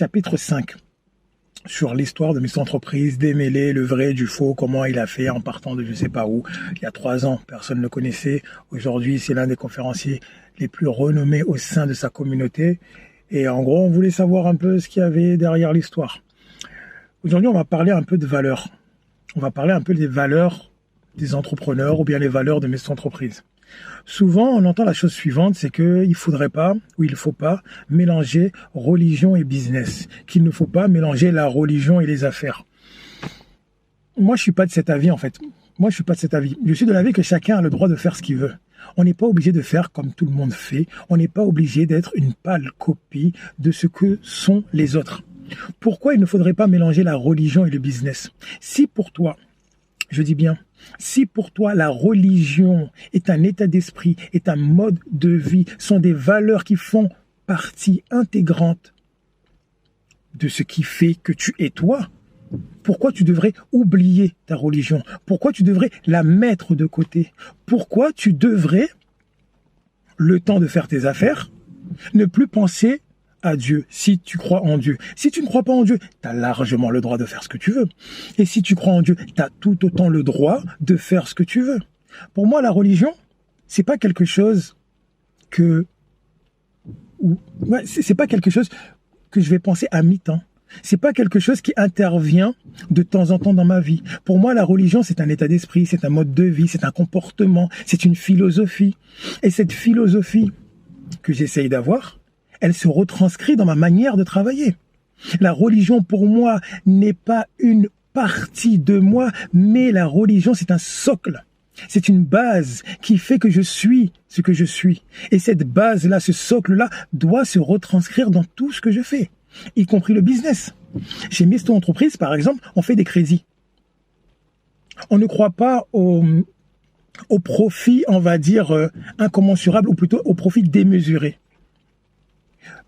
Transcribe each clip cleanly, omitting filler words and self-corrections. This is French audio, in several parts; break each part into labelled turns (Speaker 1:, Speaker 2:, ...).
Speaker 1: chapitre 5, sur l'histoire de Mr Entreprise, démêler le vrai du faux, comment il a fait en partant de je sais pas où. Il y a 3 ans, personne ne le connaissait. Aujourd'hui, c'est l'un des conférenciers les plus renommés au sein de sa communauté. Et en gros, on voulait savoir un peu ce qu'il y avait derrière l'histoire. Aujourd'hui, on va parler un peu de valeurs. On va parler un peu des valeurs des entrepreneurs ou bien les valeurs de Mr Entreprise. Souvent, on entend la chose suivante, c'est qu'il ne faudrait pas, ou il ne faut pas, mélanger religion et business. Qu'il ne faut pas mélanger la religion et les affaires. Moi, je ne suis pas de cet avis, en fait. Je suis de l'avis que chacun a le droit de faire ce qu'il veut. On n'est pas obligé de faire comme tout le monde fait. On n'est pas obligé d'être une pâle copie de ce que sont les autres. Pourquoi il ne faudrait pas mélanger la religion et le business? Si pour toi, je dis bien, si pour toi la religion est un état d'esprit, est un mode de vie, sont des valeurs qui font partie intégrante de ce qui fait que tu es toi, pourquoi tu devrais oublier ta religion? Pourquoi tu devrais la mettre de côté? Pourquoi tu devrais, le temps de faire tes affaires, ne plus penser à Dieu, si tu crois en Dieu? Si tu ne crois pas en Dieu, tu as largement le droit de faire ce que tu veux. Et si tu crois en Dieu, tu as tout autant le droit de faire ce que tu veux. Pour moi, la religion, c'est pas quelque chose que... c'est pas quelque chose que je vais penser à mi-temps. C'est pas quelque chose qui intervient de temps en temps dans ma vie. Pour moi, la religion, c'est un état d'esprit, c'est un mode de vie, c'est un comportement, c'est une philosophie. Et cette philosophie que j'essaye d'avoir, elle se retranscrit dans ma manière de travailler. La religion, pour moi, n'est pas une partie de moi, mais la religion, c'est un socle. C'est une base qui fait que je suis ce que je suis. Et cette base-là, ce socle-là, doit se retranscrire dans tout ce que je fais, y compris le business. Chez Mr Entreprise, par exemple, on fait des crédits. On ne croit pas au profit, on va dire, incommensurable, ou plutôt au profit démesuré.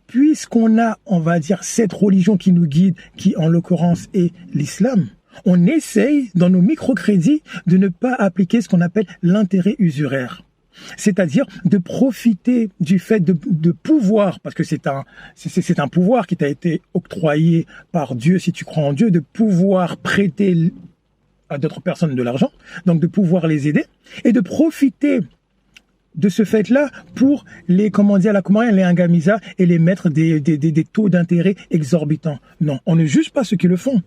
Speaker 1: Puisqu'on a, on va dire, cette religion qui nous guide, qui en l'occurrence est l'islam, on essaye, dans nos microcrédits, de ne pas appliquer ce qu'on appelle l'intérêt usuraire. C'est-à-dire de profiter du fait de pouvoir, parce que c'est un pouvoir qui t'a été octroyé par Dieu, si tu crois en Dieu, de pouvoir prêter à d'autres personnes de l'argent, donc de pouvoir les aider, et de profiter de ce fait-là pour les ingamisa et les mettre des taux d'intérêt exorbitants. Non, on ne juge pas ceux qui le font.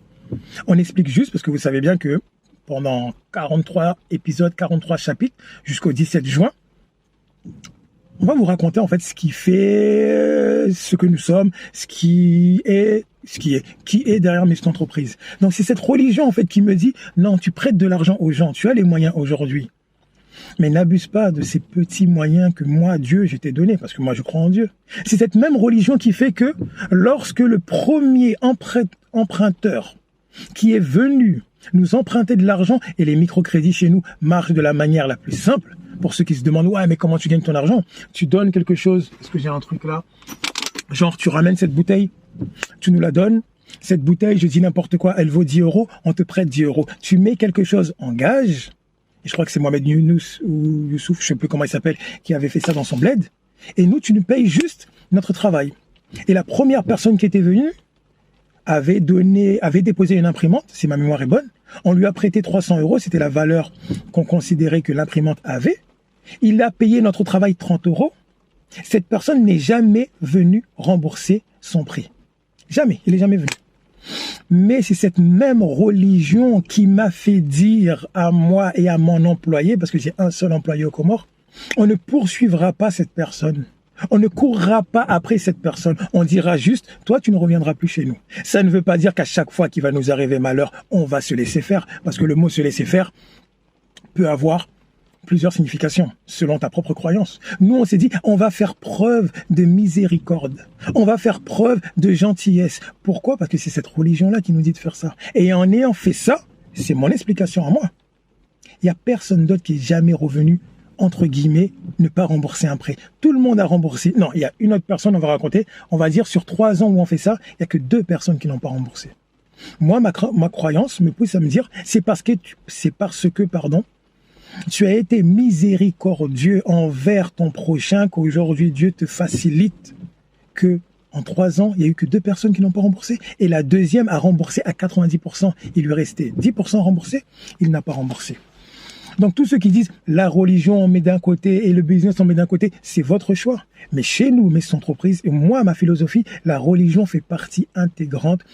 Speaker 1: On explique juste, parce que vous savez bien que pendant 43 épisodes, 43 chapitres, jusqu'au 17 juin, on va vous raconter en fait ce qui fait ce que nous sommes, qui est derrière Mr Entreprise. Donc c'est cette religion en fait qui me dit non, tu prêtes de l'argent aux gens, tu as les moyens aujourd'hui. Mais n'abuse pas de ces petits moyens que moi, Dieu, je t'ai donné, parce que moi, je crois en Dieu. C'est cette même religion qui fait que lorsque le premier emprunteur qui est venu nous emprunter de l'argent, et les microcrédits chez nous marchent de la manière la plus simple, pour ceux qui se demandent, ouais, mais comment tu gagnes ton argent? Tu donnes quelque chose, est-ce que j'ai un truc là? Genre, tu ramènes cette bouteille, tu nous la donnes. Cette bouteille, je dis n'importe quoi, elle vaut 10 €, on te prête 10 €. Tu mets quelque chose en gage. Je crois que c'est Mohamed Younous ou Youssouf, je ne sais plus comment il s'appelle, qui avait fait ça dans son bled. Et nous, tu nous payes juste notre travail. Et la première personne qui était venue avait déposé une imprimante, si ma mémoire est bonne. On lui a prêté 300 €, c'était la valeur qu'on considérait que l'imprimante avait. Il a payé notre travail 30 €. Cette personne n'est jamais venue rembourser son prix. Jamais, il n'est jamais venu. Mais c'est cette même religion qui m'a fait dire à moi et à mon employé, parce que j'ai un seul employé aux Comores, on ne poursuivra pas cette personne. On ne courra pas après cette personne. On dira juste, toi, tu ne reviendras plus chez nous. Ça ne veut pas dire qu'à chaque fois qu'il va nous arriver malheur, on va se laisser faire, parce que le mot se laisser faire peut avoir plusieurs significations, selon ta propre croyance. Nous, on s'est dit, on va faire preuve de miséricorde. On va faire preuve de gentillesse. Pourquoi? Parce que c'est cette religion-là qui nous dit de faire ça. Et en ayant fait ça, c'est mon explication à moi. Il n'y a personne d'autre qui est jamais revenu, entre guillemets, ne pas rembourser un prêt. Tout le monde a remboursé. Non, il y a une autre personne, on va raconter. On va dire, sur 3 ans où on fait ça, il n'y a que 2 personnes qui n'ont pas remboursé. Moi, ma croyance me pousse à me dire, c'est parce que, tu as été miséricordieux envers ton prochain qu'aujourd'hui Dieu te facilite que, En 3 ans, il n'y a eu que 2 personnes qui n'ont pas remboursé. Et la deuxième a remboursé à 90%. Il lui restait 10% remboursé. Il n'a pas remboursé. Donc tous ceux qui disent la religion on met d'un côté et le business on met d'un côté, c'est votre choix. Mais chez nous, mes entreprises, et moi, ma philosophie, la religion fait partie intégrante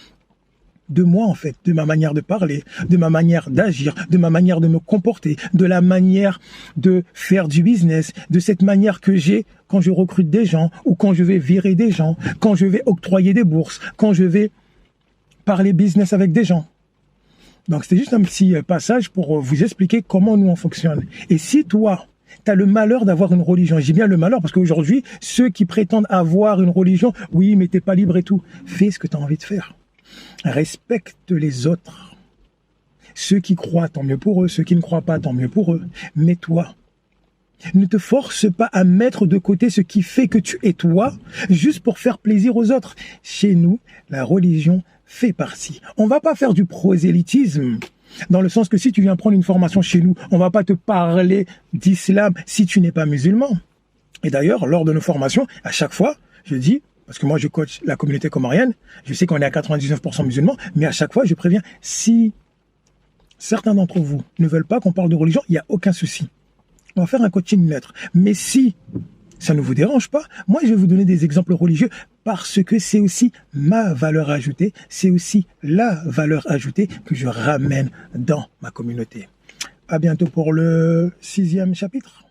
Speaker 1: de moi en fait, de ma manière de parler, de ma manière d'agir, de ma manière de me comporter, de la manière de faire du business, de cette manière que j'ai quand je recrute des gens ou quand je vais virer des gens, quand je vais octroyer des bourses, quand je vais parler business avec des gens. Donc, c'était juste un petit passage pour vous expliquer comment nous on fonctionne. Et si toi, tu as le malheur d'avoir une religion, je dis bien le malheur parce qu'aujourd'hui, ceux qui prétendent avoir une religion, oui, mais t'es pas libre et tout, fais ce que tu as envie de faire. Respecte les autres. Ceux qui croient, tant mieux pour eux. Ceux qui ne croient pas, tant mieux pour eux. Mais toi, ne te force pas à mettre de côté ce qui fait que tu es toi, juste pour faire plaisir aux autres. Chez nous, la religion fait partie. On va pas faire du prosélytisme, dans le sens que si tu viens prendre une formation chez nous, on va pas te parler d'islam si tu n'es pas musulman. Et d'ailleurs, lors de nos formations, à chaque fois, je dis, parce que moi je coach la communauté comorienne, je sais qu'on est à 99% musulmans, mais à chaque fois je préviens, si certains d'entre vous ne veulent pas qu'on parle de religion, il n'y a aucun souci. On va faire un coaching neutre. Mais si ça ne vous dérange pas, moi je vais vous donner des exemples religieux parce que c'est aussi ma valeur ajoutée, c'est aussi la valeur ajoutée que je ramène dans ma communauté. À bientôt pour le 6e chapitre.